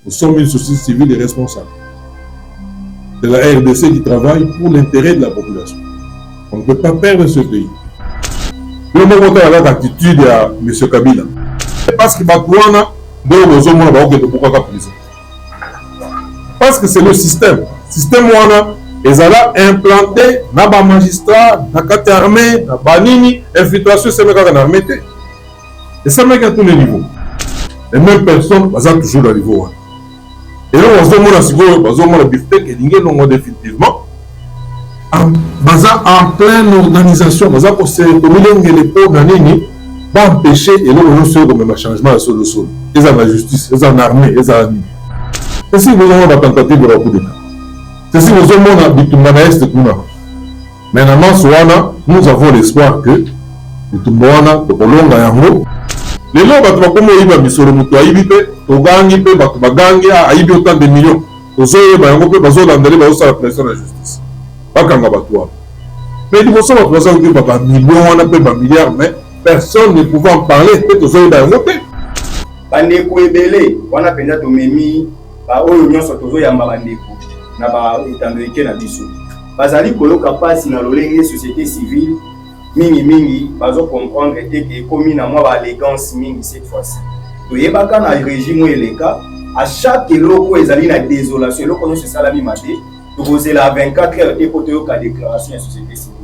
Nous sommes une société civile et responsable. C'est la RDC qui travaille pour l'intérêt de la population. On ne peut pas perdre ce pays. Le moment où on a l'attitude à M. Kabila, parce que parce que c'est le système. Le système ils ont implanté dans les magistrats, dans les armées, dans les banini, infiltration, c'est même en armée. Et ça met à tous les niveaux. Les mêmes personnes, elles ont toujours le niveau. Et là, on se demande la bifteck et l'ingé définitivement. En pleine organisation, on se demande les pauvres nanini, va empêcher et là, on se demande un changement sur le sol. Ils ont la justice, ils ont l'armée, ils ont l'armée. Et si nous avons la tentative de la coup d'État, c'est si nous avons la bitumana est maintenant, nous avons l'espoir que bitumana, de Kolonga Yango, les lois vont comme ils vont sur le moto, ils vont gagner, ils vont autant de millions. Aux autres, ils vont la pression de la justice. Pas quand on va toi. Mais ils vont se faire pression de la millions, milliards, mais personne ne pouvait en parler. Peut-être aux autres, ils vont voter. Bandeko ebele, wana penda to memi, ba oyo nyonso tozo yamba bandeko na ba etandeke na biso. Bazali koloka pasi na lolenge société civile mingi bazo comprendre que komi na moi ba élégance mingi cette fois-ci. To yebaka na régime eleka à chaque loko ezali na désolation loko no se salami maté to kozela 24 heures te poto yoka déclaration ya société civile.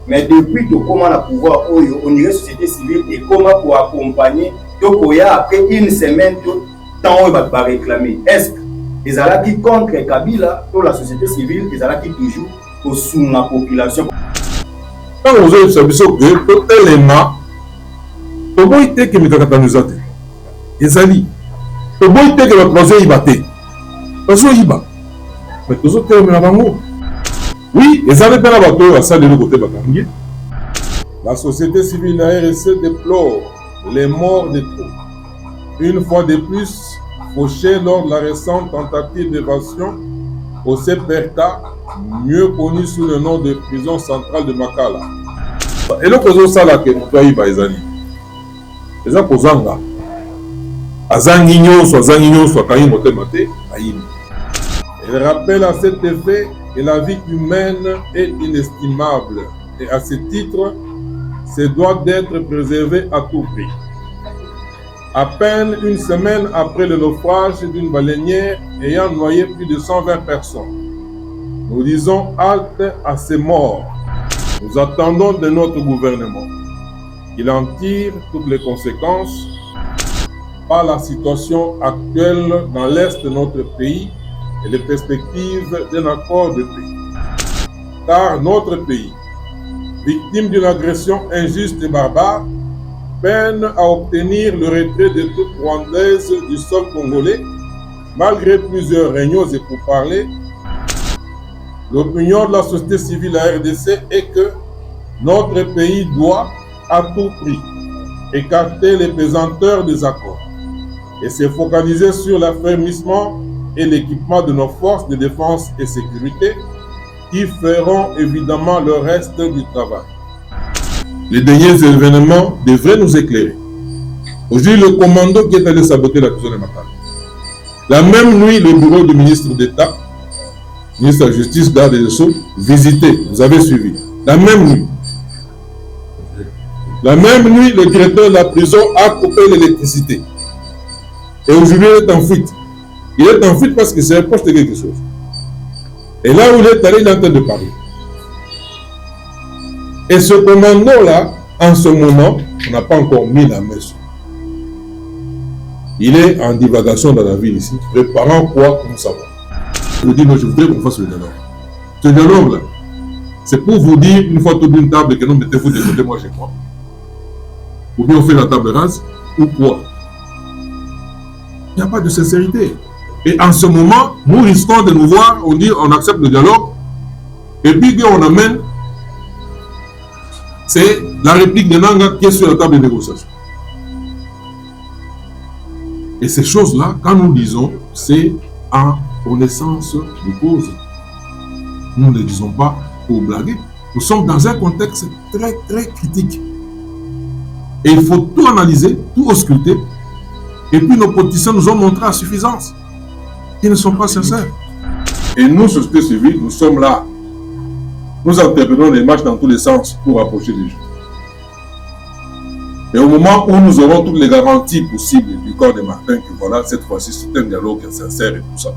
Mais depuis to comment na pouvoir oyo on dirait société civile et comment pour accompagner après une semaine, tant on va réclamer. Est-ce que les Alaki contre Kabila, pour la société civile, les Alaki toujours pour sous la population? Quand vous avez saisi que tout élément, tout le monde qui est nous a dit, les alliés, tout le monde qui est le projet y battait, parce que y bat. Mais tout le monde est là. Oui, les alliés dans la bateau à ça de l'autre côté batangier. La société civile la RSC déplore les morts de trop. Une fois de plus, fauchés lors de la récente tentative d'évasion au CPRTA, mieux connu sous le nom de prison centrale de Makala. Et le cause ça là que nous doit y baizali. Les gens posanga. Azangigno soit kaïm otemate, aïm. Elle rappelle à cet effet que la vie humaine est inestimable et à ce titre, c'est doit d'être préservé à tout prix. À peine une semaine après le naufrage d'une baleinière ayant noyé plus de 120 personnes, nous disons halte à ces morts. Nous attendons de notre gouvernement qu'il en tire toutes les conséquences par la situation actuelle dans l'est de notre pays et les perspectives d'un accord de paix. Car notre pays, victime d'une agression injuste et barbare, peine à obtenir le retrait des troupes rwandaises du sol congolais, malgré plusieurs réunions et pourparlers. L'opinion de la société civile à RDC est que notre pays doit, à tout prix, écarter les pesanteurs des accords et se focaliser sur l'affermissement et l'équipement de nos forces de défense et sécurité qui feront évidemment le reste du travail. Les derniers événements devraient nous éclairer. Aujourd'hui, le commando qui est allé saboter la prison de Makala. La même nuit, le bureau du ministre d'État, ministre de la Justice, garde des Sceaux, visité. Vous avez suivi. La même nuit. La même nuit, le directeur de la prison a coupé l'électricité. Et aujourd'hui, il est en fuite. Il est en fuite parce qu'il se reproche de quelque chose. Et là où il est allé, il est en train de parler. Et ce commando-là, en ce moment, on n'a pas encore mis la main sur. Il est en divagation dans la ville ici, préparant quoi comme ça va. Je vous dis, moi je voudrais qu'on fasse le dialogue. Ce dialogue-là, c'est pour vous dire, une fois autour d'une table, que non, mettez-vous de côté, moi chez moi. Ou bien on fait la table rase, ou quoi. Il n'y a pas de sincérité. Et en ce moment, nous risquons de nous voir, on dit, on accepte le dialogue, et puis on amène, c'est la réplique de Nanga qui est sur la table de négociation. Et ces choses-là, quand nous disons, c'est en connaissance de cause. Nous ne le disons pas pour blaguer. Nous sommes dans un contexte très, très critique. Et il faut tout analyser, tout ausculter. Et puis nos politiciens nous ont montré à suffisance qui ne sont pas sincères. Et nous, société civile, nous sommes là. Nous interprétons les marches dans tous les sens pour approcher les gens. Et au moment où nous aurons toutes les garanties possibles du corps de Martin, que voilà, cette fois-ci, c'est un dialogue sincère et tout ça,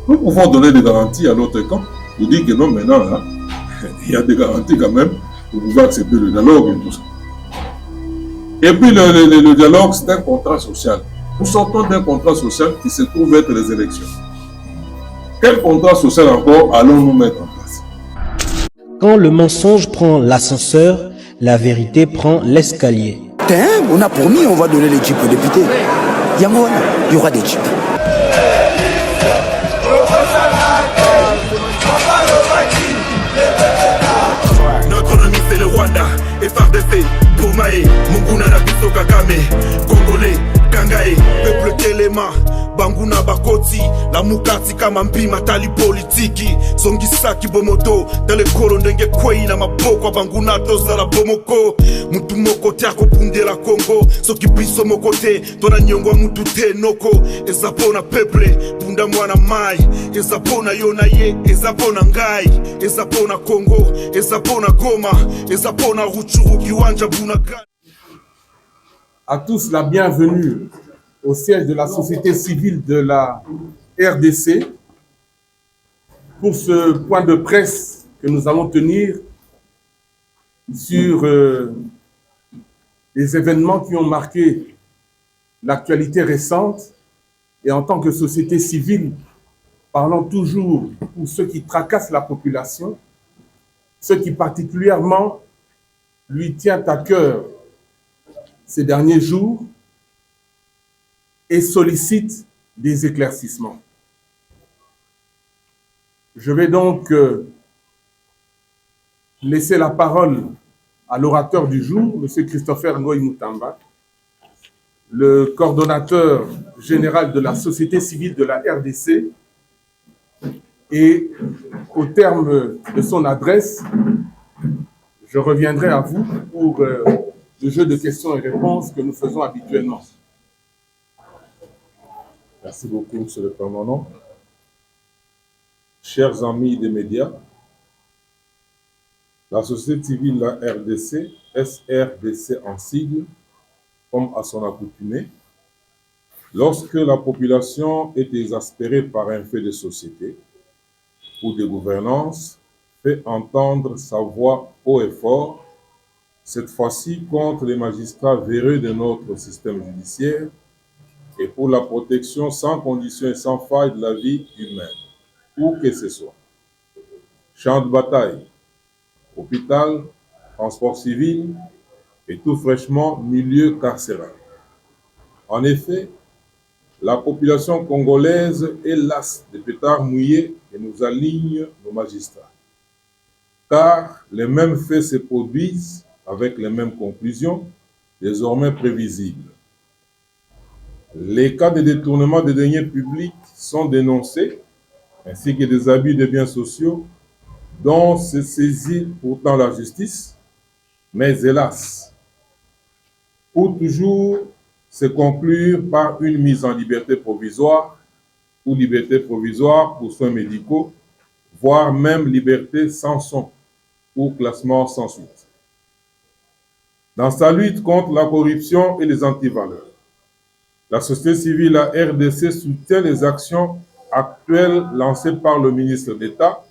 nous pouvons donner des garanties à l'autre camp, pour dire que non, maintenant, là, il y a des garanties quand même, pour pouvoir accepter le dialogue et tout ça. Et puis le dialogue, c'est un contrat social. Nous sortons d'un contrat social qui se trouve être les élections. Quel contrat social encore allons-nous mettre en place? Quand le mensonge prend l'ascenseur, la vérité prend l'escalier. On a promis, on va donner les jeeps aux députés. Il y aura des jeeps. Notre ennemi c'est le Rwanda, FRDC, Poumae, Munguna Nabiso Kagame, Congolais, Kangae, peuple Telema, Banguna Bakoti, la Mukati kama mpima tali politiki, Songisaki Bomoto, dans le Kolondenge Kwei na maboko Banguna tozala Bomoko, Mutu moko tiako punde la Congo, Soki biso mokote, tona nyongwa mutu te noko, Ezapona peuple, Punda mwana mai, Ezapona yonaye, Ezapona ngai, Ezapona Congo, Ezapona Goma, Ezapona Ruchuru Kiwanja Bunaka. À tous la bienvenue au siège de la société civile de la RDC pour ce point de presse que nous allons tenir sur les événements qui ont marqué l'actualité récente. Et en tant que société civile, parlons toujours pour ceux qui tracassent la population, ceux qui particulièrement lui tient à cœur ces derniers jours et sollicite des éclaircissements. Je vais donc laisser la parole à l'orateur du jour, M. Christopher Ngoï Moutamba, le coordonnateur général de la société civile de la RDC, et au terme de son adresse, je reviendrai à vous pour le jeu de questions et réponses que nous faisons habituellement. Merci beaucoup, M. le Permanent. Chers amis des médias, la société civile, la RDC, SRDC en sigle, comme à son accoutumée, lorsque la population est exaspérée par un fait de société ou de gouvernance, fait entendre sa voix haut et fort, cette fois-ci contre les magistrats véreux de notre système judiciaire et pour la protection sans condition et sans faille de la vie humaine, où que ce soit. Champ de bataille, hôpital, transport civil et tout fraîchement milieu carcéral. En effet, la population congolaise est lasse des pétards mouillés et nous aligne nos magistrats. Car les mêmes faits se produisent avec les mêmes conclusions, désormais prévisibles. Les cas de détournement des deniers publics sont dénoncés, ainsi que des abus de biens sociaux, dont se saisit pourtant la justice, mais hélas, pour toujours se conclure par une mise en liberté provisoire ou liberté provisoire pour soins médicaux, voire même liberté sans son ou classement sans suite. Dans sa lutte contre la corruption et les antivaleurs, la société civile, la RDC, soutient les actions actuelles lancées par le ministre d'État,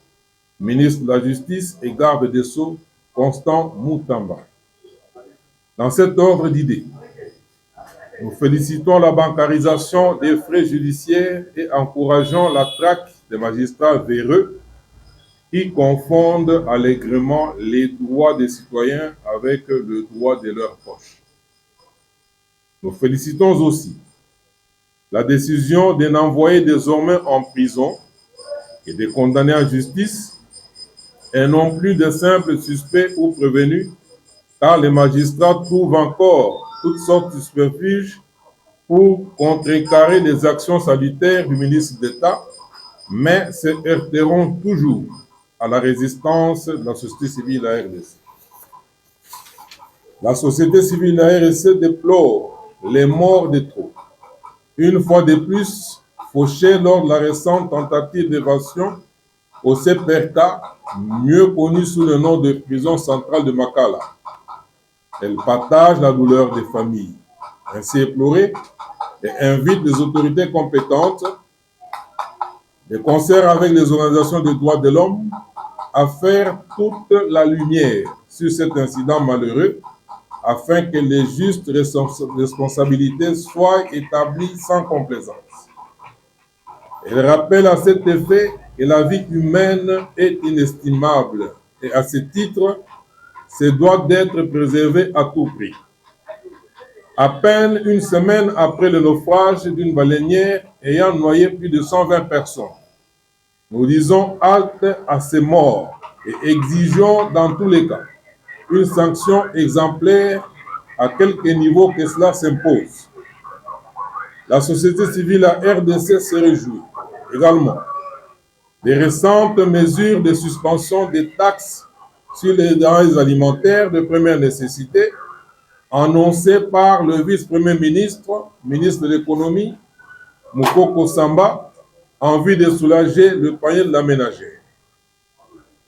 ministre de la Justice et garde des Sceaux, Constant Moutamba. Dans cet ordre d'idées, nous félicitons la bancarisation des frais judiciaires et encourageons la traque des magistrats véreux qui confondent allègrement les droits des citoyens avec le droit de leur poche. Nous félicitons aussi la décision de n'envoyer désormais en prison et de condamner en justice et non plus de simples suspects ou prévenus, car les magistrats trouvent encore toutes sortes de subterfuges pour contrecarrer les actions salutaires du ministre d'État, mais se heurteront toujours à la résistance de la société civile à RDC. La société civile à RDC déplore les morts de trop. Une fois de plus, fauchés lors de la récente tentative d'évasion au CPRK, mieux connu sous le nom de prison centrale de Makala. Elle partage la douleur des familles ainsi éplorées et invite les autorités compétentes, de concert avec les organisations des droits de l'homme, à faire toute la lumière sur cet incident malheureux afin que les justes responsabilités soient établies sans complaisance. Elle rappelle à cet effet que la vie humaine est inestimable et à ce titre, se doit d'être préservée à tout prix. À peine une semaine après le naufrage d'une baleinière ayant noyé plus de 120 personnes, nous disons halte à ces morts et exigeons dans tous les cas une sanction exemplaire à quelque niveau que cela s'impose. La société civile à RDC se réjouit également des récentes mesures de suspension des taxes sur les denrées alimentaires de première nécessité annoncées par le vice-premier ministre, ministre de l'économie, Mukoko Samba, en vue de soulager le panier de la ménagère.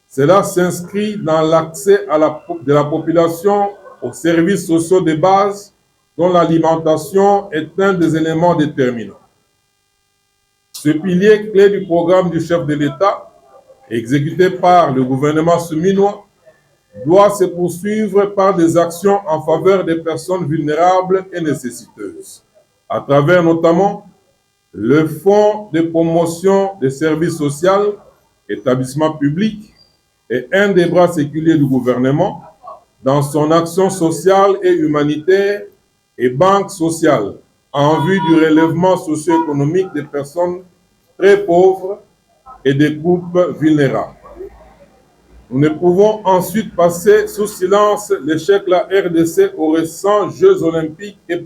Cela s'inscrit dans l'accès de la population aux services sociaux de base dont l'alimentation est un des éléments déterminants. Ce pilier clé du programme du chef de l'État, exécuté par le gouvernement souminois, doit se poursuivre par des actions en faveur des personnes vulnérables et nécessiteuses, à travers notamment le Fonds de promotion des services sociaux, établissement public, est un des bras séculiers du gouvernement dans son action sociale et humanitaire et banque sociale en vue du relèvement socio-économique des personnes très pauvres et des groupes vulnérables. Nous ne pouvons ensuite passer sous silence l'échec de la RDC aux récents Jeux olympiques et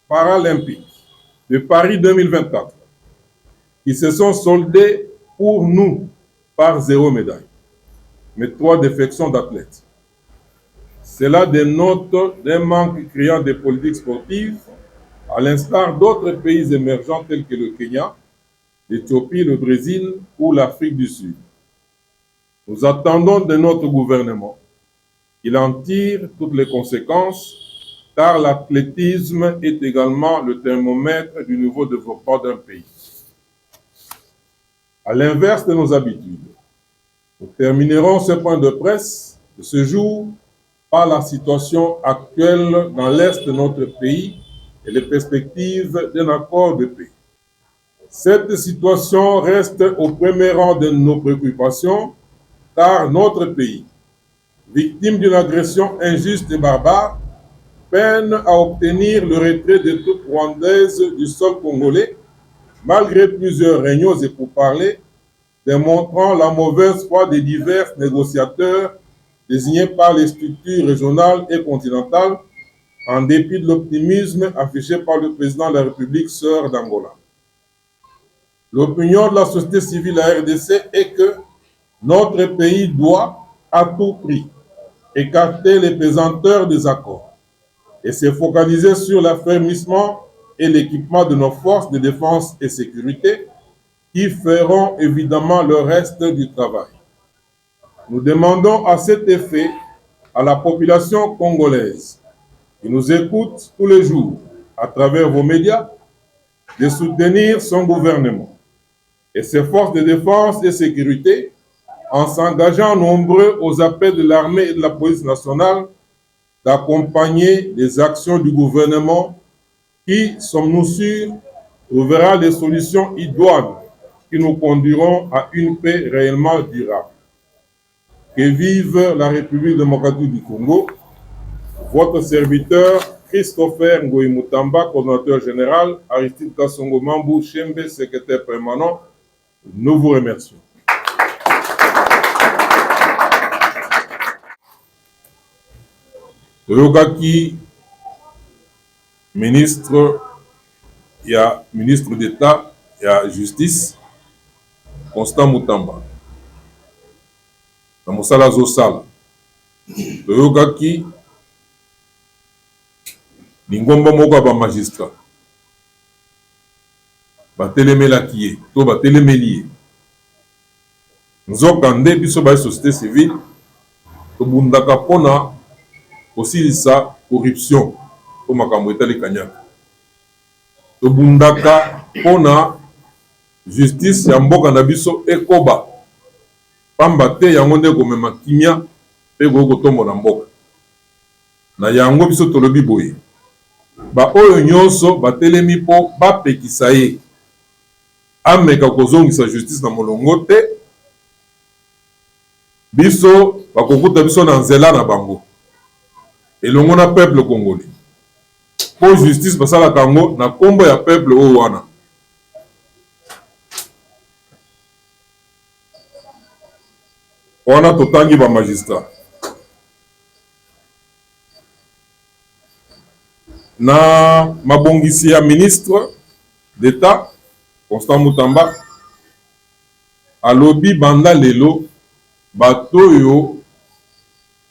paralympiques de Paris 2024, qui se sont soldés pour nous par 0 médaille, mais 3 défections d'athlètes. Cela dénote d'un manque criant des politiques sportives, à l'instar d'autres pays émergents tels que le Kenya, l'Éthiopie, le Brésil ou l'Afrique du Sud. Nous attendons de notre gouvernement qu'il en tire toutes les conséquences, car l'athlétisme est également le thermomètre du nouveau développement d'un pays. À l'inverse de nos habitudes, nous terminerons ce point de presse de ce jour par la situation actuelle dans l'Est de notre pays et les perspectives d'un accord de paix. Cette situation reste au premier rang de nos préoccupations, car notre pays, victime d'une agression injuste et barbare, peine à obtenir le retrait des troupes rwandaises du sol congolais, malgré plusieurs réunions et pourparlers, démontrant la mauvaise foi des divers négociateurs désignés par les structures régionales et continentales, en dépit de l'optimisme affiché par le président de la République sœur d'Angola. L'opinion de la société civile à RDC est que notre pays doit, à tout prix, écarter les pesanteurs des accords et se focaliser sur l'affermissement et l'équipement de nos forces de défense et sécurité qui feront évidemment le reste du travail. Nous demandons à cet effet à la population congolaise qui nous écoute tous les jours à travers vos médias de soutenir son gouvernement et ses forces de défense et sécurité en s'engageant nombreux aux appels de l'armée et de la police nationale d'accompagner les actions du gouvernement qui, sommes-nous sûrs, trouvera des solutions idoines qui nous conduiront à une paix réellement durable. Que vive la République démocratique du Congo. Votre serviteur, Christopher Ngoï Mutamba, coordonnateur général, Aristide Kassongo Mambou Chembe, secrétaire permanent, nous vous remercions. Toyokaki, ministre d'État et la Justice, Constant Mutamba. Na mosala azosala. Toyokaki, lingomba moko ya ba magistrat. batelemelaki ye to batelemeli ye. Nzokande biso ba société civile tobundaka mpona kosilisa corruption po makambo etali kanyaka. Tobundaka mpona justice ya mboka na biso ekoba pamba te yango nde komema kimia mpe kokotombo na mboka. Na yango biso tolobi boye ba oyo nyonso batelemi mpo bapekisa ye ameka kozongisa justice na molongo te, biso bakokuta biso na nzela na bango elongo na peuple congolais po justice basalaka yango na kombo ya peuple oyo wana. Wana totangi ba magistrat na mabongisi ya ministre d'État Constant Mutamba alobi banda lelo bato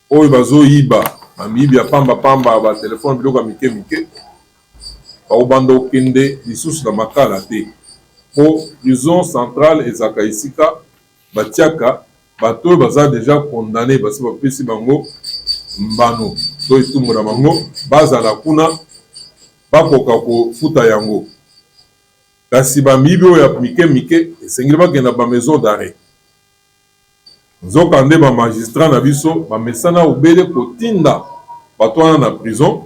oyo bazoyiba bamiyibi ya pamba ba telefone biloko ya mike baobanda okende lisusu na makala te po prison centrale ezaka esika batiaka bato oyo baza deja condamné basi bapesi bango mbano to etumbu na bango bazala kuna bakoka kofuta yango. Kasi bamiyibi oyo ya mike esengeli bakenda ba maison d'arrêt. Nzokande ba magistrat na biso bamesana obele kotinda bato wana na prison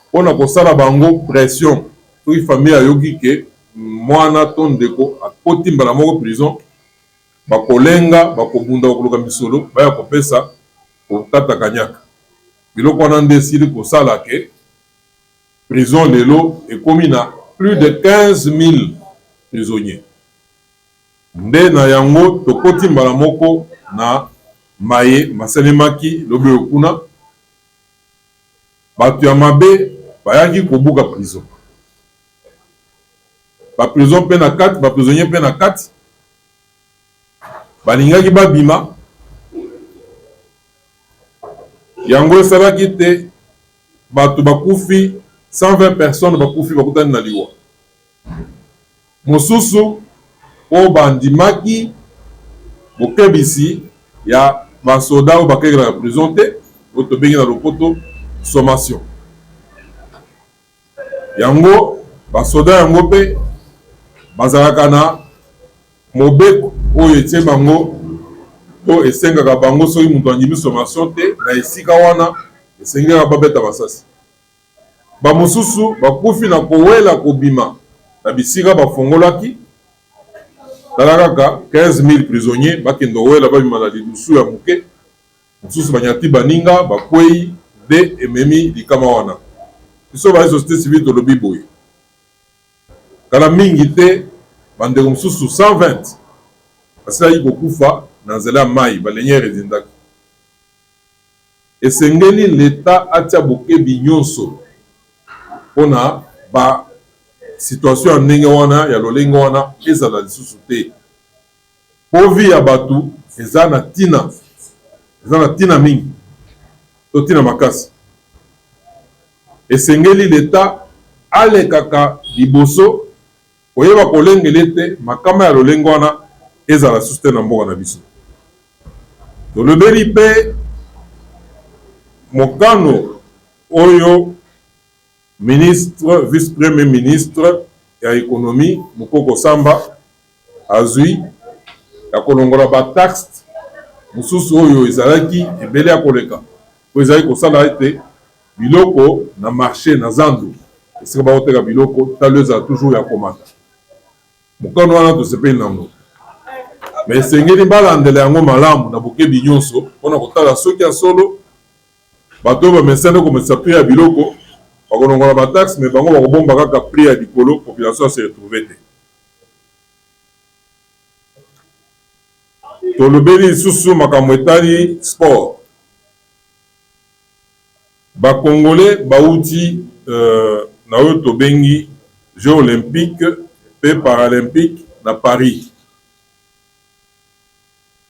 mpona kosala bango pression soki famille ayoki ke mwana to ndeko akoti mbala moko prison bakolenga bakobunda bakoluka misolo baya kopesa kokata kanyaka. Biloko wana nde esili kosala ke prison lelo ekomi na plus de 15 000 prisonniers. Nde na yango tokoti mbala moko na maye masalemaki lobi okuna bato ya mabe bayaki kobuka prison. Ba prison pe na kati, ba prisonnier pe na kati balingaki babima yango esalaki te bato bakufi 120 personnes bakufi bakutani na liwa mosusu po bandimaki bokebisi ya basoda oyo bakekela na prison te oyo tobengi na lopoto sommation. Yango basoda yango mpe bazalaka na mobeko oyo etie bango to esengaka bango soki moto andimi sommation te na esika wana esengaka babeta basasi. Bamosusu bakufi na kowela kobima na bisika bafongolaki tala kaka 15 000 prisonniers bakende owela babima na lidusu ya moke mosusu banyati baninga bakwei nde ememi likama wana. Biso baye société civile tolobi boye kala mingi te bandeko mosusu 120 basilaki kokufa na nzela ya mai baleniere ezindaki. Esengeli leta atia bokebi nyonso mpona ba situation ya ndenge wana ya lolenge wana ezala lisusu te. Povi ya bato eza na tina mingi to tina makasi. Esengeli leta alekaka liboso koyeba kolengele te makama ya lolenge wana ezala lisusu te na mboka na biso. Tolobeli mpe mokano oyo ministre vice-premier ministre ya économie Mukoko Samba azwi ya kolongola ba taxe mosusu oyo ezalaki ebele ya koleka po ezali kosala ete biloko na marché na zandu esika baoteka biloko talo ezala toujours ya komata. Mokano wana tosepeli nango me esengeli balandela yango malamu na bokebi nyonso mpona kotala soki ya solo bato oyo bamesana komesa prix ya biloko bakolongola bataxe me bango bakobomba kaka prix ya likolo population se retrouve te. Tolobeli lisusu makambo etali sport. Bakongolais bauti na oyo tobengi Jeux olympiques pe paralympique na Paris.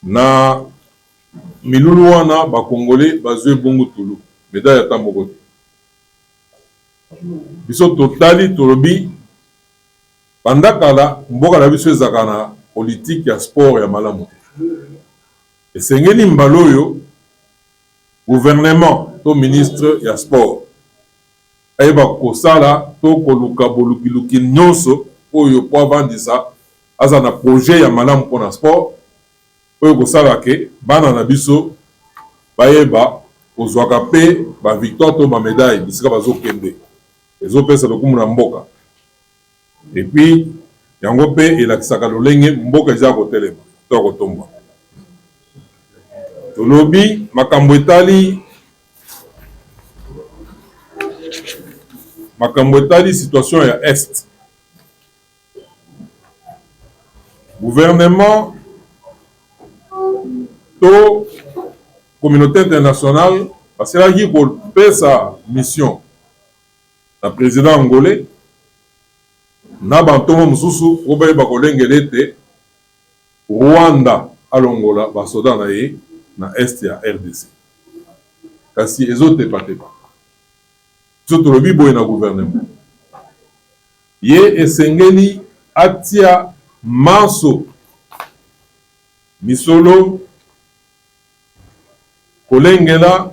Na milulu wana bakongolais bazwe bongo tulu médaille ya tamboko te. Biso totali tolobi Bandakala mboka na biso ezaka na politique ya sport ya malamu te. Esengeli mbaloyo gouvernement to ministre ya sport ayeba kosala to koluka bolukiluki nyonso oyo po avandisa aza na projet ya malamu mpona sport oyo kosala ke bana na biso bayeba kozwaka mpe bavictoire to bamedaille bisika bazokende ezopesa lokumu na mboka. Epuis yango mpe elakisaka lolenge mboka eza kotelema to kotomba. Tolobi makambo etali situation ya Est. Gouvernement to communauté internationale baselaki kopesa mission na président angolais na bantongo mosusu po bayeba kolengela ete Rwanda alongola basoda na ye na Est ya RDC. Kasi ezotepatepa. So tolobi boye na gouvernement ye esengeli atia maso misolo kolengela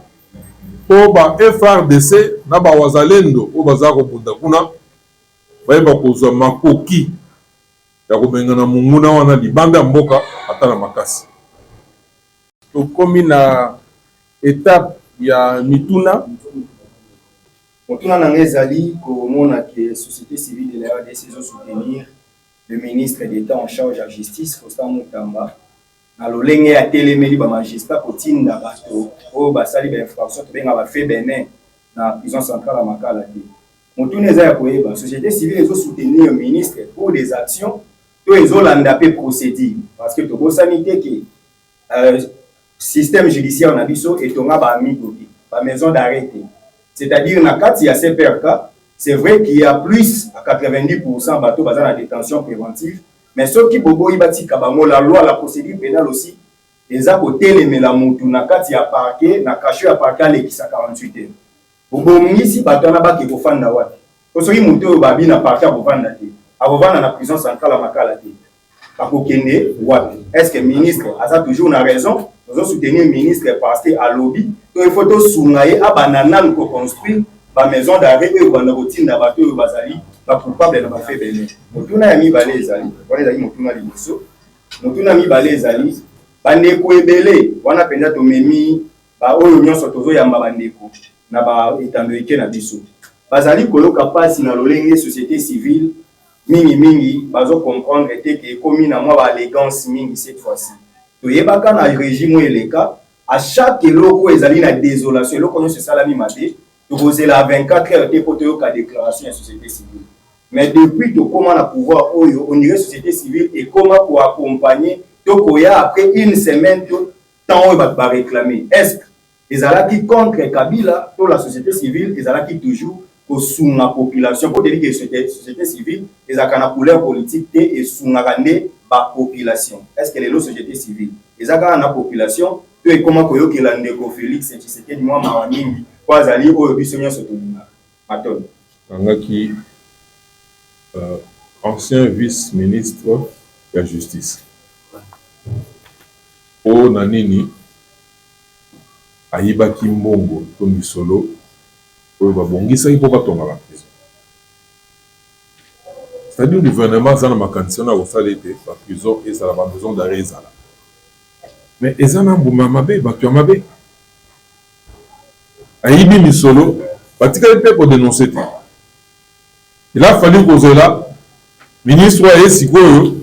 po ba FRDC na ba wazalendo o baza kobunda kuna bayeba kozwa makoki ya kobengana munguna wana libanda mboka ata na makasi. Tokomi na étape ya mituna motuna na ngezali komona ke société civile de la RDC soutenir le ministre d'État en charge de la justice Constant Mutamba na lolenge ya telemeli ba magistrat kotinda bato o basali ba infraction to benga ba fait benin na prison centrale à Makala te. Motuna eza ya koyeba société civile soutenir le ministre pour des actions to ezolanda pe procédure parce que to bosani te ke système judiciaire na biso etonga ba amigo ba maison d'arrêt. C'est-à-dire na kati ya CPRK, c'est vrai qu'il y a plus à 90% bateau basé en détention préventive, mais ceux qui bobo ibati kabango la loi la procédure pénale aussi les a côté les melamutu na kati ya parquet na caché ya parquet les qui sa 48 heures. Bobo ngisi bato na ba ki kofanda wapi. Osoki muto babi na parquet bovanda te. Abovanda na prison centrale à Makala te. Bakokende wapi. Est-ce que le ministre a toujours une raison? Nous avons soutenu le ministre parce qu'à lobby, il faut que sounaye à banana nous construire la maison d'arrêt et on a routine d'abattre au basali, pas coupable de ma fait belé. Motuna ami balé zali, on est motuna liso. Motuna mi balé zali, bandeko ebele, wana penda to memi ba oyo nyonso tozo yamba bandeko na ba etandoike na biso. Bazali koloka pasi na lolenge société civile mingi bazo comprendre que komi na moi ba élégance mingi cette fois-ci. Toyebaka na régime eleka à chaque loko ezali na désolation loko no se salami mabe to la 24 heures te poto ka déclaration de société civile. Mais depuis to comment na pouvoir oyo on dirait société civile et comment pour accompagner to koya après une semaine to temps va réclamer. Est-ce ezalaki contre Kabila to la société civile ezalaki toujours pour sous la population pour dire que société civile ezakana couleur politique te et sous ngande ba population. Est-ce que les lots société civile ezaka na population to e comment koyo ke la ndeko Félix Tshisekedi moi mawangi kwa zali oyo bisonya sotonina maton angaki ancien vice-ministre de la justice o nanini ayibaki mbongo to misolo oyo babongisa ipo batonga la prison. C'est-à-dire le gouvernement a ma condition au salaire de la prison et ça a besoin d'arrêt. Mais ils ont un bouma mabé, batu mabé. Aïbi misolo, batika le pour dénoncer. Il a fallu causer là, ministre et sikoyo,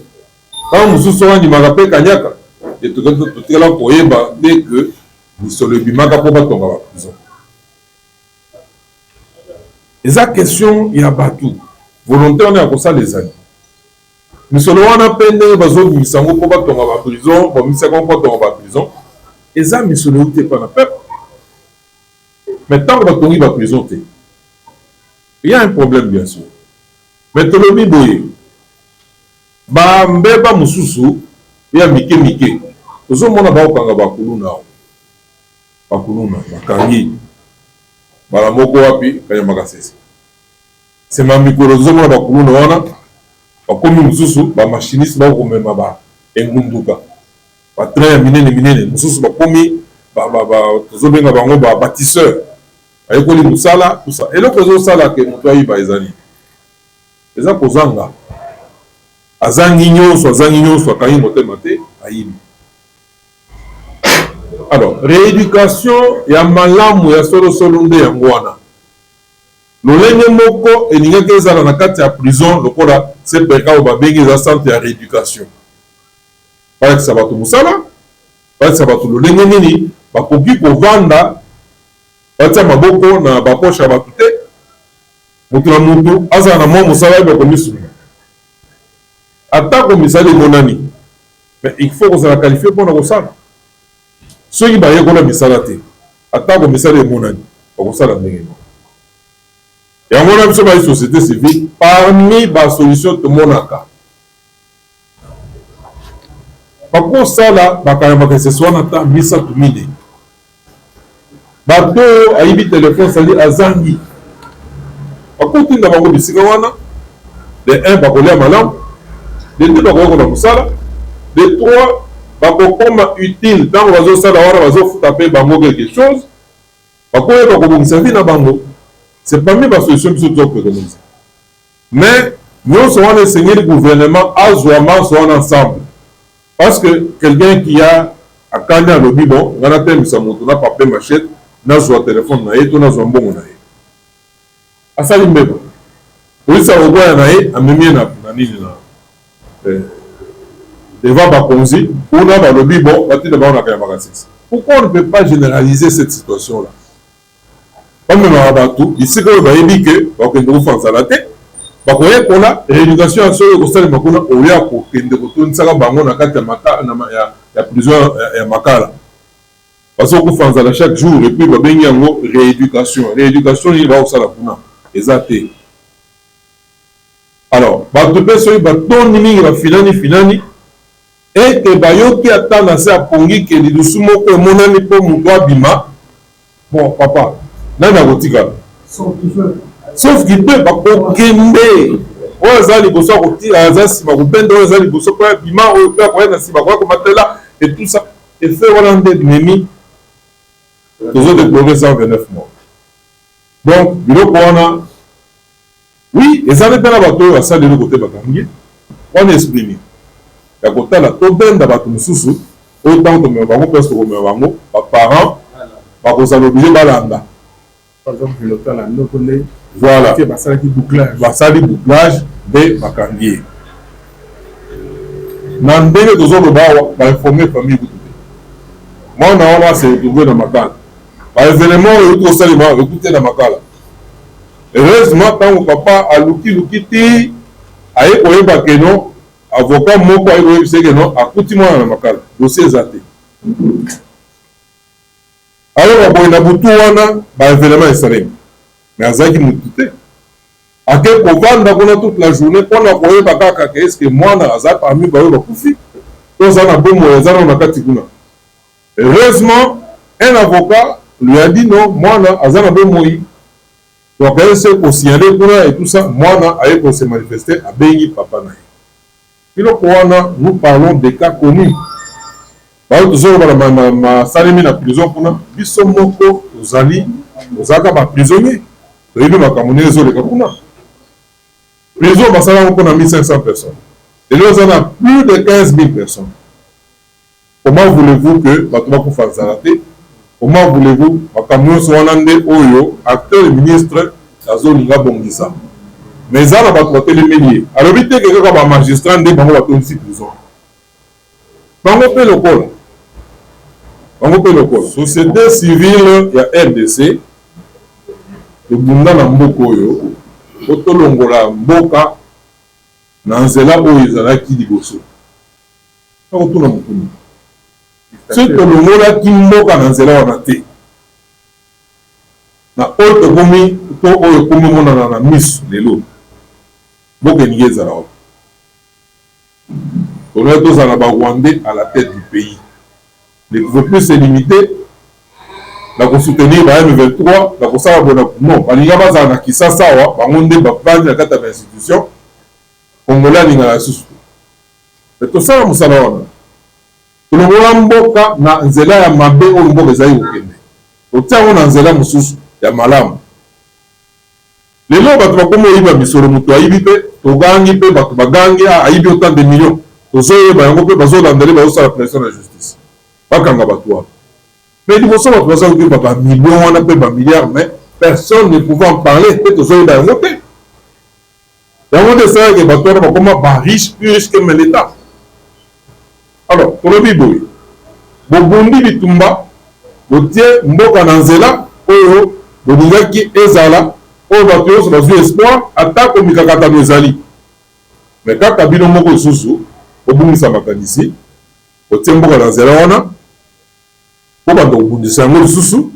quand nous sommes ni magape kanyaka, et tout là pour yeba dès que misolo bimaka pour batonga la prison. Et ça question il y a batu. Volontaire on est à ça les années. Mais seulement on a peine bazo misango pour batonga la prison, pour misango pour batonga la prison. Et ça mais seulement t'es pas na peuple. Mais tant que batongi la prison t'es. Il y a un problème bien sûr. Mais tout le monde boye. Ba mbeba mususu ya mike. Ozo mona ba okanga ba kuluna. Ba kuluna bakangi. Bala moko wapi kanya makasese. C'est ma micro zone ba kuluna wana bakomi mosusu bamachiniste bakomema engunduka batrain ya minene mosusu bakomi tozobenga bango babâtisseur ayekoli mosala tusa eloko ezosala ke moto ayiba ezali eza kozanga azangi nyonso akangi motema te ayibi. Alors rééducation ya malamu ya solosolo nde yango wana lolenge moko elingaki ezala na kati ya prison lokola sepeka oyo babengi eza centre ya rééducation balakisa bato mosala balakisa bato lolenge nini bakoki kovanda batia maboko na baposhe ya bato te moto na motu azala na mwa mosala oyo bakomisuna atako misala emonani mais il faut kozala qualifié mpona kosala soki bayekola misala te atako misala emonani bakosala ndenge moko yango na biso bayi société civile parmi basolution tomonaka bakosala bakayambaka esesi wana ata misatu mine bato oyo ayibi telefone sali azangi bakotinda bango bisika wana de 1 bakolia malamu de 2 bakoyokola mosala de 3 bakokoma utile ntango bazosala wana bazofuta mpe bango quelque chose bakoyeba kobongisa vi na bango. C'est parmi les solutions qui sont préconisées. Mais nous sommes enseignés le gouvernement à Zouama sont ensemble. Parce que quelqu'un qui a à Kanya le bon, on a terminé sa moto, on a papier machette, on a un téléphone, on a un bon. À ça, il me dit, oui, ça va voir, on a mis devant Bakonzi, on a le bon, on a pourquoi on ne peut pas généraliser cette situation-là? Comme nous avons tout, ici, quand on va dire que on va faire la tête, on a rééducation à ceux qui ont fait la plusieurs makala. Parce qu'on fait ça chaque jour, et puis on a une rééducation. Rééducation, il va au salapuna. Exact. Alors, bato personne bato nimi va finani et que bayoki attend assez à pongi que les doucement que mon ami pour mon doigt bima. Bon, papa. Nana gotika sauf qu'il peut pas kembe ozali boso kotira azasi ba kupenda ozali boso kwa bima o pe kwa na siba kwa komatela et tout ça et fait voilà des nemi toujours déplorer 129 morts. Donc bilo kona oui ezali pena bato asali le côté bakangi on exprime ya kotala to benda bato mususu autant que me bango presque comme bango ba parents ba kozala obligé balanda. Par exemple, le temps là, nous connaissons. Voilà. Basali bouclage de Bakangier. Nandenge tozolo bawa ba informer famille tout. Moi on s'est retrouvé dans Makala. Par événement au salima écouter dans Makala. Heureusement quand papa a luki ti aye koyeba que non avocat moko aye koyeba que non akuti moi na Makala. Dossier zaté. Alors, on a beaucoup d'événements extrêmes. Mais on a dit que à quel point on a toute la journée, on a trouvé que est-ce que moi, on a parmi les profits. On a bon moyen, on a katikuna. Heureusement, un avocat lui a dit non, moi, on a bon moyen. Donc, elle s'est aussi allé et tout ça, moi, on a se manifester à Bengi Papa Naï. Puis, nous parlons des cas connus. Bayo tozolo bana salimi na prison kuna biso moko ozaka ba prisonnier toyebi makambo nini ezoleka kuna prison basala mpona 1500 personnes et là on a plus de 15 000 personnes. Comment voulez-vous que bato bakufa nzala te? Comment voulez-vous makambo nyonso wana nde oyo acteur ministre azolinga bongisa mais eza na bato batelemeli ye alobi te ke kaka bamagistrat nde bango batondisi prison bango mpe lokola société civile ya RDC tobunda na mboka oyo otolongola mboka na nzela oyo ezalaki liboso akotuna mokuni soki tolongolaki mboka na nzela wana te na oyo tokomi to oyo ekomi monana na miso lelo mboka elingi ezala wana toloi tozala na barwandais à la tête du pays. Ne pouvait plus se limiter à soutenir la M23, à ça non, balinga bazana Kisasa wa bangonde bapandi na kata ba institution Congolais alinga na susu. Mais tosala musala wana. Tolongola mboka na nzela ya mabe oyo mboka ezali kokende. Otia ngo na nzela mosusu ya malamu. Lelo bato bakoma oyiba misolo moto ayibi mpe togangi mpe bato bagangi ayibi autant de millions. Tozoyeba yango mpe bazolandele bazosala pression na justice. Bakanga bato wana. Mais liboso bato baza koyeba bamillion wana mpe bamilliard, mais personne ne pouvait en parler mpe tozoyeba yango te. Yango nde esalaki bato wana bakoma bariche plus riche que l'État. Alors, tolobi boye bobundi bitumba botie mboka na nzela oyo bolingaki ezala oyo bato nyonso bazwi espoir atako mikakatano ezali. Mais kaka bino moko lisusu bobungisa makanisi botie mboka na nzela wana mpo bando kobundisa yango lisusu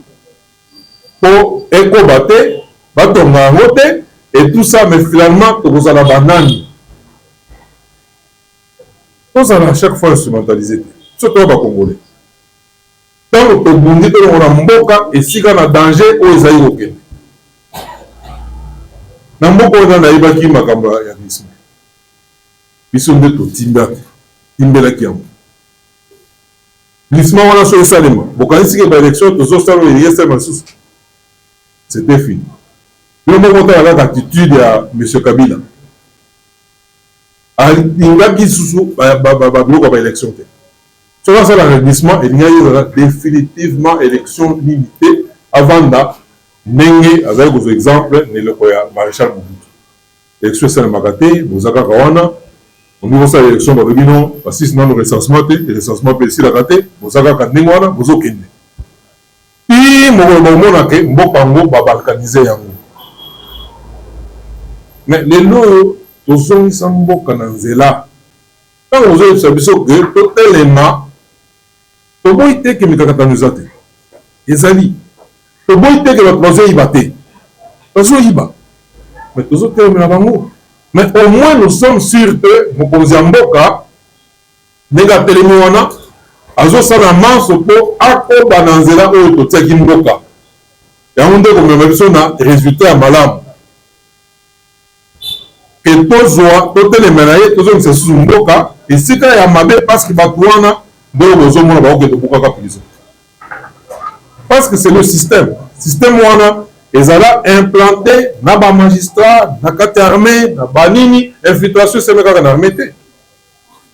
mpo ekoba te batonga yango te et tout ça, mais finalement tokozala banani. Tozala à chaque fois instrumentalisé, surtout ba Congolais. Tant que tobundi to na mboka esika na danger oyo ezali kokende. Na mboka oyo nayebaki makambo ya glissement. Biso nde timbelaki yango. Glissement wana so esalema bokanisi ke baélection tozosala oyo eyesema lisusu. C'était fini. Le moko tala kaka attitude ya M. Kabila. Alingaki susu biloko ya baélection te. Soki asala arrondissement elingaki ezala définitivement élection limitée avant da ndenge azali kozwa exemple na eloko ya maréchal Mobutu. Élection esalemaka te boza kaka wana olingi kosala élection balobi no basisi nano recensement te recensement mpe esilaka te boza kaka ndenge wana bozokende. Pi mokolo bakomonake mboka yango babalkanize yango. Mais lelo oyo tozongisa mboka na nzela ntango ozoyebisa biso ke totelema toboyi te ke mikakatano eza te ezali toboyi te ke bato bazoyiba te bazoyiba mais tozotelemela bango. Mais au moins nous sommes sûrs que mokonzi ya mboka ndenge atelemi wana azosala manso mpo akoba na nzela oyo totiaki mboka yango nde komema biso na résultat ya malamu ke tozwa totelemela ye tozongisa susu mboka esika ya mabe parceke bato wana nde bozomona bakokende bokaka prison parce que c'est le système wana ezala implanté na bamagistrat na kati armée na banini infiltration esemai kaka na armée te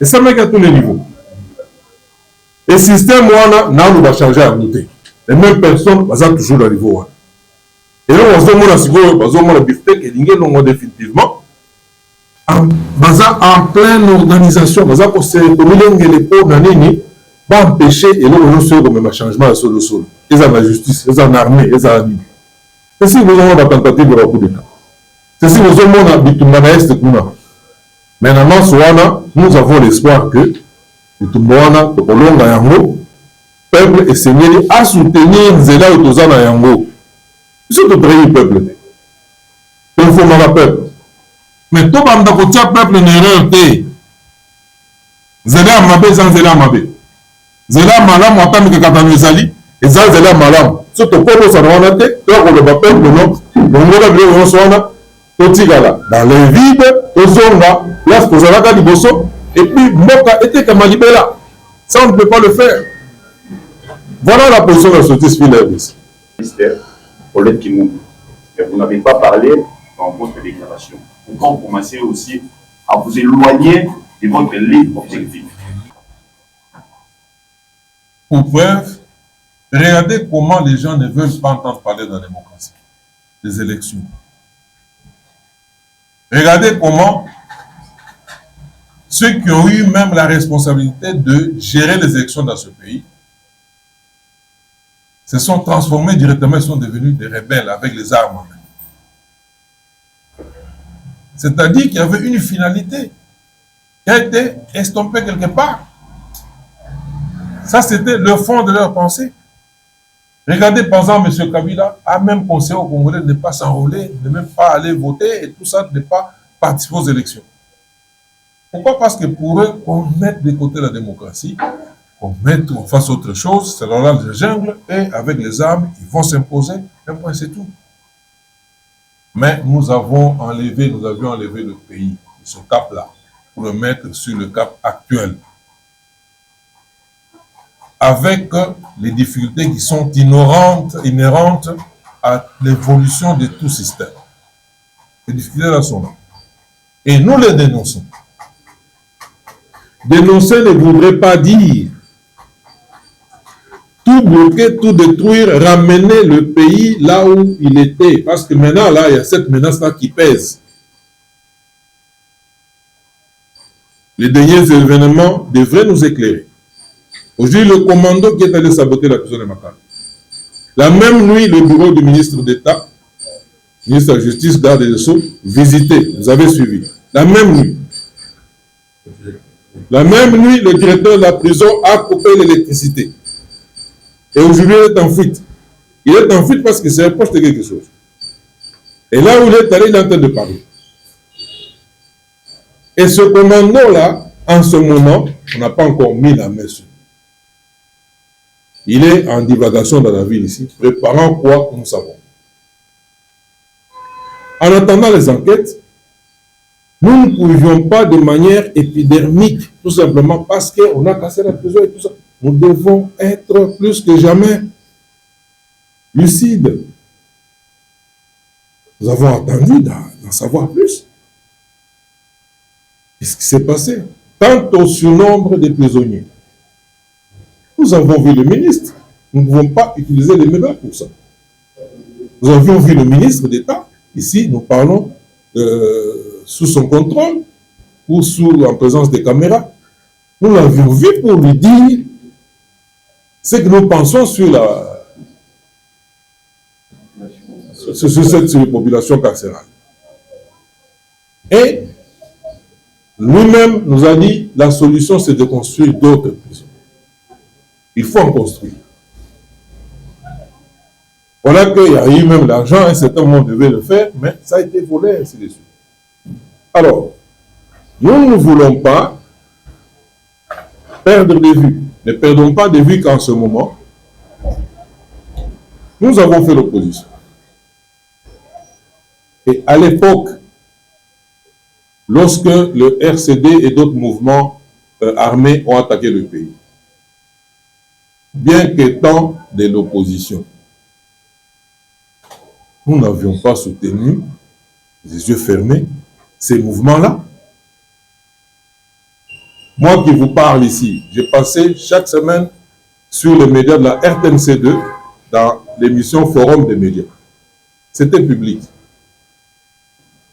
esemaki à tous les niveaux et système wana nanu bachange yango te les mêmes personnes baza toujours na niveau wana eloko bazomona sikoyo bazomona biftek elingi elongo définitivement baza en pleine organisation baza komilengele mpo na nini baempêche eloko nyonso oyo komema changement ya solosolo eza na justice eza na armée eza na nini ceci bozomona batentative ya coup d'état ceci bozomona bitumba na este kuna mais na manso wana nous avons l'espoir que bitumba wana tokolonga yango peuple esengeli asoutenir nzela oyo toza na yango biso totrahir peuple te tofomaka peuple mais tobanda kotia peuple na erreur te nzela ya mabe eza nzela ya mabe nzela ya malamu ata mikakatano ezali eza nzela ya malamu so tokobosana wana te tokoloba peuple no longola biloko nyonso wana totikala dans les vides tozonga place tozalaka liboso et puis mboka etekama libela ça on ne peut pas le faire. Voilà la position de la société civile RDC. Ministère Paulette Kimoukou, vous n'avez pas parlé dans votre déclaration. Pourquoi vous commencez aussi à vous éloigner de votre ligne objectif? Pour preuve, regardez comment les gens ne veulent pas entendre parler de la démocratie, des élections. Regardez comment ceux qui ont eu même la responsabilité de gérer les élections dans ce pays se sont transformés directement, ils sont devenus des rebelles avec les armes en main. C'est-à-dire qu'il y avait une finalité qui a été estompée quelque part. Ça, c'était le fond de leur pensée. Regardez, par exemple, M. Kabila a même conseillé aux Congolais de ne pas s'enrôler, de ne même pas aller voter et tout ça, de ne pas participer aux élections. Pourquoi? Parce que pour eux, on met de côté la démocratie, on met en face autre chose, c'est là le jungle, et avec les armes, ils vont s'imposer, un point c'est tout. Mais nous avions enlevé le pays. ce cap-là, pour le mettre sur le cap actuel. Avec les difficultés qui sont inhérentes à l'évolution de tout système. Les difficultés-là sont là. Et nous les dénonçons. Dénoncer ne voudrait pas dire tout bloquer, tout détruire, ramener le pays là où il était. Parce que maintenant, là, il y a cette menace-là qui pèse. Les derniers événements devraient nous éclairer. Aujourd'hui, le commando qui est allé saboter la prison de Makala. La même nuit, le bureau du ministre d'État, ministre de la Justice, garde des Sceaux, visité. Vous avez suivi. La même nuit. La même nuit, le directeur de la prison a coupé l'électricité. Et aujourd'hui, il est en fuite. Il est en fuite parce que c'est un poste de quelque chose. Et là où il est allé, il est en train de parler. Et ce commando-là, en ce moment, on n'a pas encore mis la main sur lui. Il est en divagation dans la ville ici, préparant quoi, nous savons. En attendant les enquêtes, nous ne pouvions pas de manière épidermique, tout simplement parce qu'on a cassé la prison et tout ça. Nous devons être plus que jamais lucides. Nous avons attendu d'en savoir plus. Qu'est-ce qui s'est passé? Quant au surnombre des prisonniers, nous avons vu le ministre. Nous ne pouvons pas utiliser les médias pour ça. Nous avions vu le ministre d'État. Ici, nous parlons sous son contrôle ou en présence des caméras. Nous l'avions vu pour lui dire ce que nous pensons sur cette population carcérale. Et lui-même nous a dit la solution c'est de construire d'autres prisons. Il faut en construire. Voilà qu'il y a eu même l'argent, à un certain moment on devait le faire, mais ça a été volé, ainsi de suite. Alors, nous ne voulons pas perdre de vue. Ne perdons pas de vue qu'en ce moment, nous avons fait l'opposition. Et à l'époque, lorsque le RCD et d'autres mouvements armés ont attaqué le pays, bien qu'étant de l'opposition, nous n'avions pas soutenu, les yeux fermés, ces mouvements-là. Moi qui vous parle ici, j'ai passé chaque semaine sur les médias de la RTNC2 dans l'émission Forum des médias. C'était public.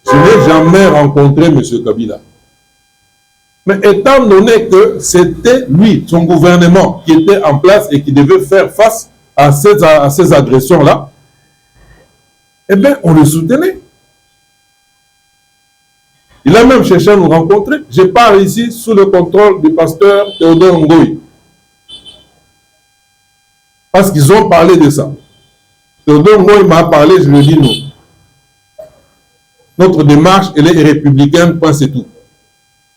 Je n'ai jamais rencontré M. Kabila. Mais étant donné que c'était lui, son gouvernement, qui était en place et qui devait faire face à ces agressions-là, eh bien, on le soutenait. Il a même cherché à nous rencontrer. Je parle ici sous le contrôle du pasteur Théodore Ngoï. Parce qu'ils ont parlé de ça. Théodore Ngoï m'a parlé, je lui ai dit non. Notre démarche, elle est républicaine, point c'est tout.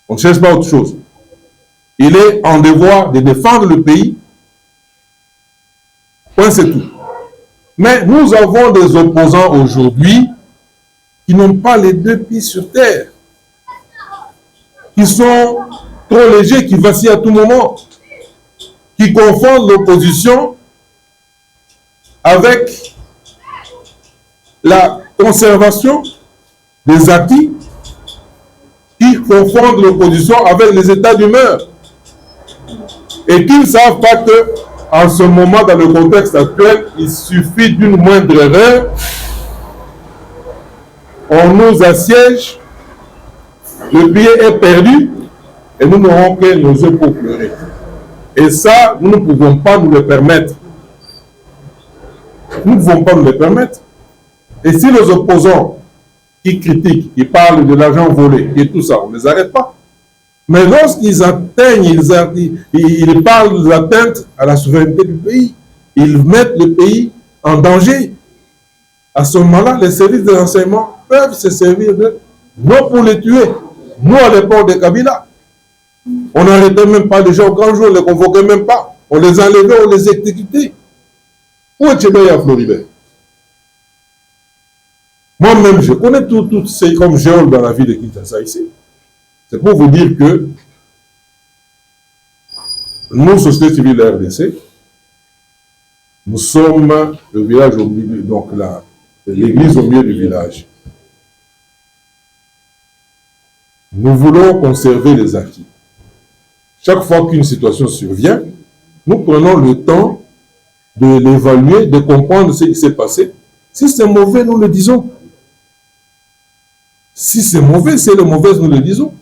On ne cherche pas autre chose. Il est en devoir de défendre le pays, point c'est tout. Mais nous avons des opposants aujourd'hui qui n'ont pas les deux pieds sur terre, qui sont trop légers, qui vacillent à tout moment, qui confondent l'opposition avec la conservation des acquis, qui confondent l'opposition avec les états d'humeur, et qui ne savent pas que en ce moment, dans le contexte actuel, il suffit d'une moindre erreur, on nous assiège, le billet est perdu, et nous n'aurons que nos yeux pour pleurer. Et ça, nous ne pouvons pas nous le permettre. Nous ne pouvons pas nous le permettre. Et si les opposants qui critiquent, qui parlent de l'argent volé et tout ça, on ne les arrête pas. Mais lorsqu'ils atteignent, ils parlent de l'atteinte à la souveraineté du pays, ils mettent le pays en danger. À ce moment-là, les services de renseignement peuvent se servir d'eux, non pour les tuer. Nous, à l'époque de Kabila, on n'arrêtait même pas les gens au grand jour, on ne les convoquait même pas. On les enlevait, on les exécutait. Où est Tchébeya Floribert? Moi-même, je connais tout c'est comme géologue dans la ville de Kinshasa ici. C'est pour vous dire que nous, société civile de la RDC, nous sommes le village au milieu, donc l'église au milieu du village. Nous voulons conserver les acquis. Chaque fois qu'une situation survient, nous prenons le temps de l'évaluer, de comprendre ce qui s'est passé. Si c'est mauvais, nous le disons. Si c'est mauvais, c'est le mauvais, nous le disons.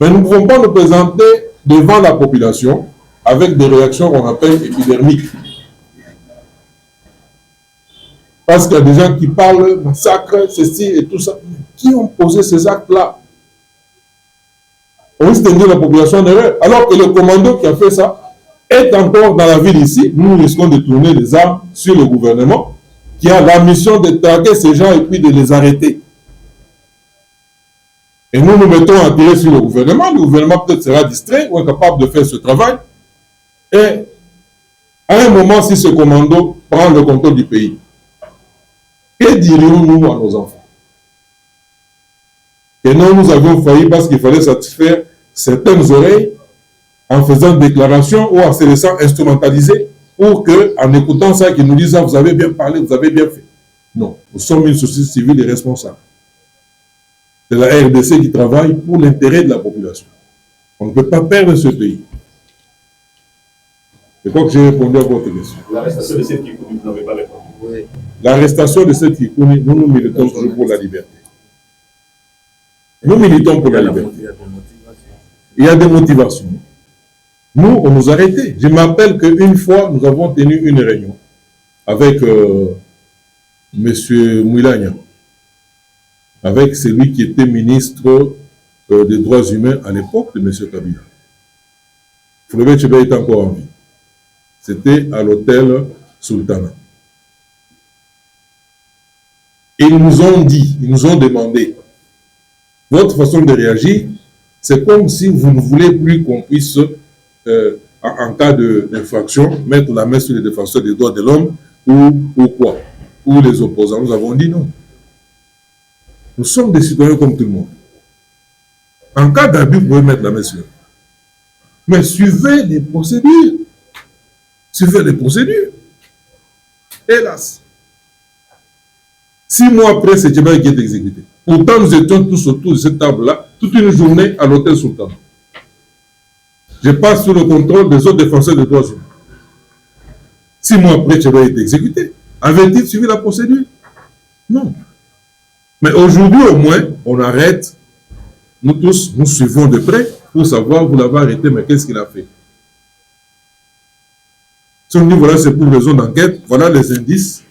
Mais nous ne pouvons pas nous présenter devant la population avec des réactions qu'on appelle épidermiques. Parce qu'il y a des gens qui parlent massacre, ceci et tout ça. Qui ont posé ces actes-là? On risque de dire la population en erreur. Alors que le commando qui a fait ça est encore dans la ville ici. Nous risquons de tourner les armes sur le gouvernement qui a la mission de traquer ces gens et puis de les arrêter. Et nous nous mettons à tirer sur le gouvernement peut-être sera distrait ou incapable de faire ce travail. Et à un moment, si ce commando prend le contrôle du pays, que dirions-nous à nos enfants? Et non, nous avions failli parce qu'il fallait satisfaire certaines oreilles en faisant des déclarations ou en se laissant instrumentaliser pour qu'en écoutant ça, qu'ils nous disent ah, vous avez bien parlé, vous avez bien fait. Non, nous sommes une société civile et responsable. C'est la RDC qui travaille pour l'intérêt de la population. On ne peut pas perdre ce pays. Je crois que j'ai répondu à votre question. L'arrestation de cette Kikouni, vous n'avez pas répondu. Oui. L'arrestation de cette Kikouni, nous militons toujours pour la liberté. Nous militons pour la liberté. Il y a des motivations. Nous, on nous a arrêtés. Je m'appelle qu'une fois, nous avons tenu une réunion avec M. Mouilagna, avec celui qui était ministre des droits humains à l'époque de M. Kabila. Fleuret Cheba est encore en vie. C'était à l'hôtel Sultana. Et ils nous ont dit, ils nous ont demandé, votre façon de réagir, c'est comme si vous ne voulez plus qu'on puisse, en cas d'infraction, mettre la main sur les défenseurs des droits de l'homme ou quoi, ou les opposants. Nous avons dit non. Nous sommes des citoyens comme tout le monde. En cas d'abus, vous pouvez mettre la main sur eux. Mais suivez les procédures. Suivez les procédures. Hélas. 6 mois après, c'est Tcheba qui est exécuté. Pourtant, nous étions tous autour de cette table-là, toute une journée à l'hôtel Sultan. Je passe sous le contrôle des autres défenseurs des droits humains. 6 mois après, Tcheba est exécuté. Avait-il suivi la procédure? Non. Mais aujourd'hui, au moins, on arrête. Nous tous, nous suivons de près pour savoir, vous l'avez arrêté, mais qu'est-ce qu'il a fait? Si on dit, voilà, c'est pour raison d'enquête, voilà les indices,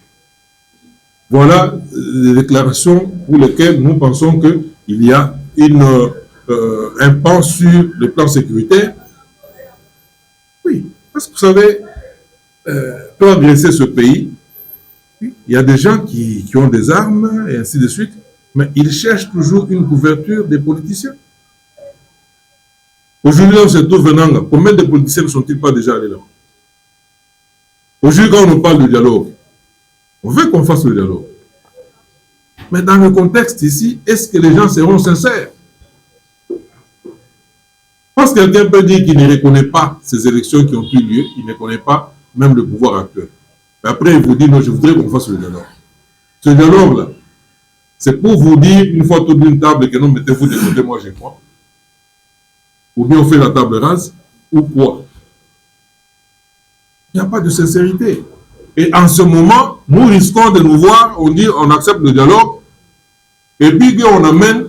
voilà les déclarations pour lesquelles nous pensons qu'il y a un pan sur le plan sécuritaire. Oui, parce que vous savez, pour agresser ce pays, il y a des gens qui ont des armes et ainsi de suite, mais ils cherchent toujours une couverture des politiciens. Aujourd'hui, on se trouve venant, combien de politiciens ne sont-ils pas déjà allés là? Aujourd'hui, quand on nous parle de dialogue, on veut qu'on fasse le dialogue. Mais dans le contexte ici, est-ce que les gens seront sincères? Parce que quelqu'un peut dire qu'il ne reconnaît pas ces élections qui ont eu lieu, il ne connaît pas même le pouvoir actuel. Mais après, il vous dit, non, je voudrais qu'on fasse le dialogue. Ce dialogue-là, c'est pour vous dire, une fois autour d'une table, que non, mettez-vous de côté, moi je crois. Ou bien on fait la table rase, ou quoi? Il n'y a pas de sincérité. Et en ce moment, nous risquons de nous voir, on dit, on accepte le dialogue, et puis on amène,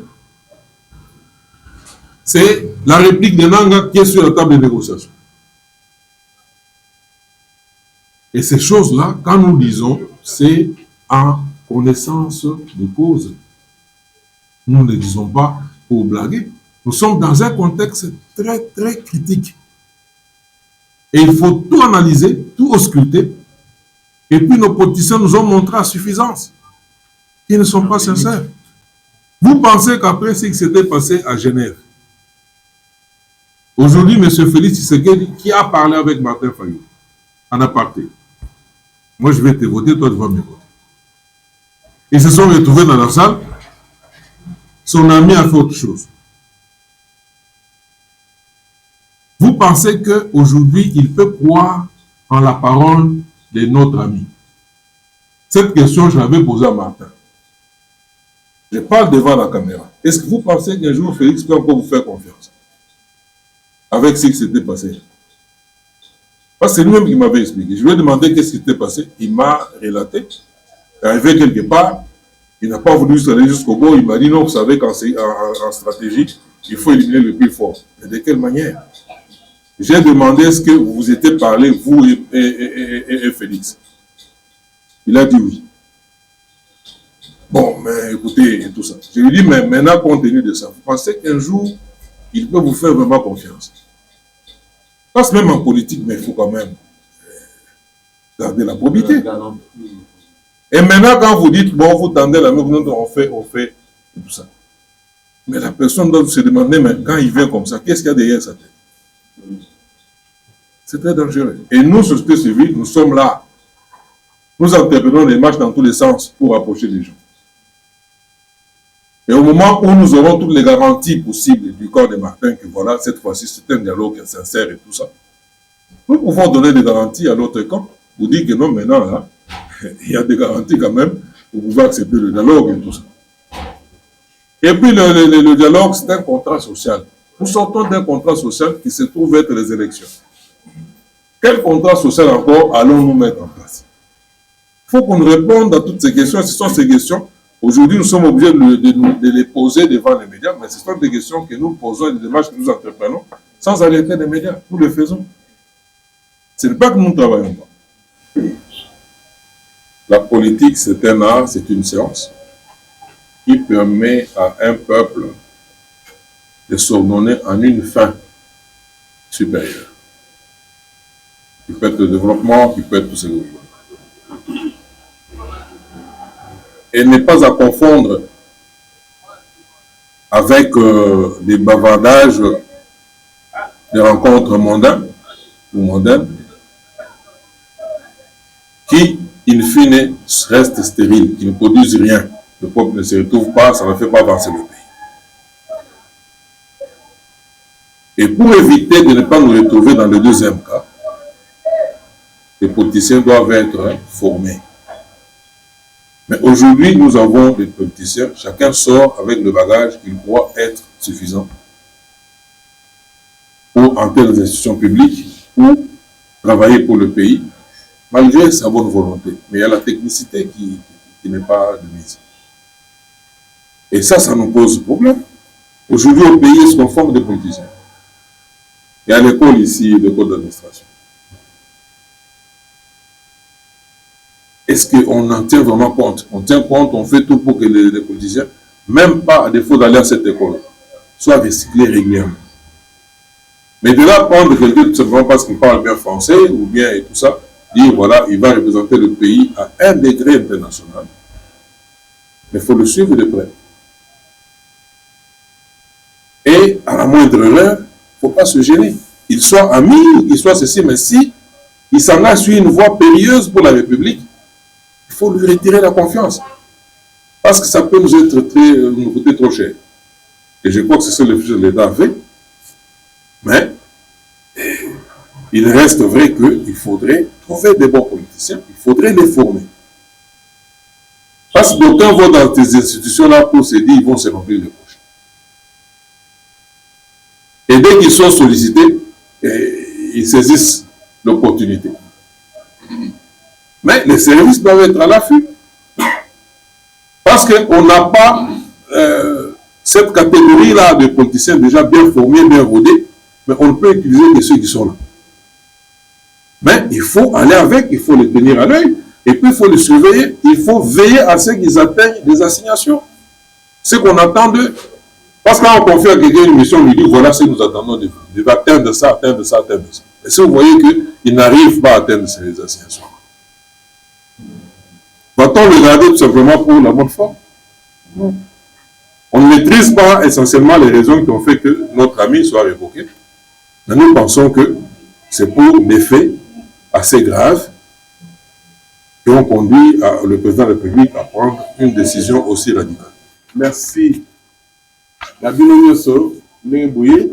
c'est la réplique de Nanga qui est sur la table de négociation. Et ces choses-là, quand nous disons, c'est en connaissance de cause. Nous ne disons pas pour blaguer. Nous sommes dans un contexte très, très critique. Et il faut tout analyser, tout ausculter. Et puis nos politiciens nous ont montré à suffisance qu'ils ne sont pas sincères. Vous pensez qu'après ce qui s'était passé à Genève, aujourd'hui, M. Félix Tshisekedi, qui a parlé avec Martin Fayou, en aparté, moi je vais te voter, toi tu vas me voter. Ils se sont retrouvés dans la salle. son ami a fait autre chose. Vous pensez qu'aujourd'hui, il peut croire en la parole de notre ami? Cette question, je l'avais posée à Martin. Je parle devant la caméra. Est-ce que vous pensez qu'un jour, Félix peut encore vous faire confiance? Avec ce qui s'était passé. Parce que c'est lui-même qui m'avait expliqué. Je lui ai demandé qu'est-ce qui s'était passé. Il m'a relaté. Arrivé quelque part, il n'a pas voulu se aller jusqu'au bout. Il m'a dit non, vous savez qu'en stratégie, il faut éliminer le plus fort. Mais de quelle manière? J'ai demandé est-ce que vous vous étiez parlé, vous et Félix. Il a dit oui. Bon, mais écoutez, et tout ça. Je lui ai dit, mais maintenant, compte tenu de ça, vous pensez qu'un jour, il peut vous faire vraiment confiance? Parce que même en politique, mais il faut quand même garder la probité. Et maintenant, quand vous dites, bon, vous tendez la main, on fait, et tout ça. Mais la personne doit se demander, mais quand il vient comme ça, qu'est-ce qu'il y a derrière sa tête? C'est très dangereux. Et nous, société civile, nous sommes là. Nous interprétons les marches dans tous les sens pour approcher les gens. Et au moment où nous aurons toutes les garanties possibles du corps de Martin, que voilà, cette fois-ci, c'est un dialogue sincère et tout ça, nous pouvons donner des garanties à l'autre camp. Vous dites que non, maintenant, là, il y a des garanties quand même, vous pouvez accepter le dialogue et tout ça. Et puis, le dialogue, c'est un contrat social. Nous sortons d'un contrat social qui se trouve être les élections. Quel contrat social encore allons-nous mettre en place? Il faut qu'on réponde à toutes ces questions. Ce sont ces questions. Aujourd'hui, nous sommes obligés de les poser devant les médias, mais ce sont des questions que nous posons et des démarches que nous entreprenons sans alerter les médias. Nous le faisons. Ce n'est pas que nous ne travaillons pas. La politique, c'est un art, c'est une science qui permet à un peuple de s'ordonner en une fin supérieure. Qui peut être le développement, qui peut être tout ce que vous voulez. Et n'est pas à confondre avec des bavardages, des rencontres mondaines ou mondaines qui, in fine, restent stériles, qui ne produisent rien. Le peuple ne se retrouve pas, ça ne fait pas avancer le pays. Et pour éviter de ne pas nous retrouver dans le deuxième cas, les politiciens doivent être formés. Mais aujourd'hui, nous avons des politiciens, chacun sort avec le bagage qu'il croit être suffisant pour entrer dans les institutions publiques ou travailler pour le pays, malgré sa bonne volonté. Mais il y a la technicité qui n'est pas de mise. Et ça nous pose problème. Aujourd'hui, au pays, est-ce qu'on forme des politiciens? Il y a l'école ici, l'école d'administration. Est-ce qu'on en tient vraiment compte? On tient compte, on fait tout pour que les politiciens, même pas à défaut d'aller à cette école, soient recyclés régulièrement. Mais de là, prendre quelqu'un tout simplement parce qu'il parle bien français ou bien et tout ça, dire voilà, il va représenter le pays à un degré international. Mais il faut le suivre de près. Et à la moindre erreur, il ne faut pas se gêner. Qu'il soit ami ou qu'il soit ceci, mais si il s'engage sur une voie périlleuse pour la République, il faut lui retirer la confiance. Parce que ça peut nous coûter trop cher. Et je crois que c'est ça le futur de l'État fait. Mais il reste vrai qu'il faudrait trouver des bons politiciens, il faudrait les former. Parce que d'aucuns vont dans ces institutions-là pour se dire qu'ils vont se remplir les poches. Et dès qu'ils sont sollicités, ils saisissent l'opportunité. Mais les services doivent être à l'affût. Parce qu'on n'a pas cette catégorie-là de politiciens déjà bien formés, bien rodés, mais on ne peut utiliser que ceux qui sont là. Mais il faut aller avec, il faut les tenir à l'œil, et puis il faut les surveiller, il faut veiller à ce qu'ils atteignent des assignations. Ce qu'on attend d'eux. Parce que quand on confie à quelqu'un une mission, on lui dit voilà ce que nous attendons de vous. Il va atteindre ça, atteindre ça, atteindre ça. Et si vous voyez qu'il n'arrive pas à atteindre ces assignations, va-t-on le garder tout simplement pour la bonne forme? Non. On ne maîtrise pas essentiellement les raisons qui ont fait que notre ami soit révoqué. Mais nous pensons que c'est pour des faits assez graves qui ont conduit le président de la République à prendre une décision aussi radicale. Merci na bino nyonso ndenge boye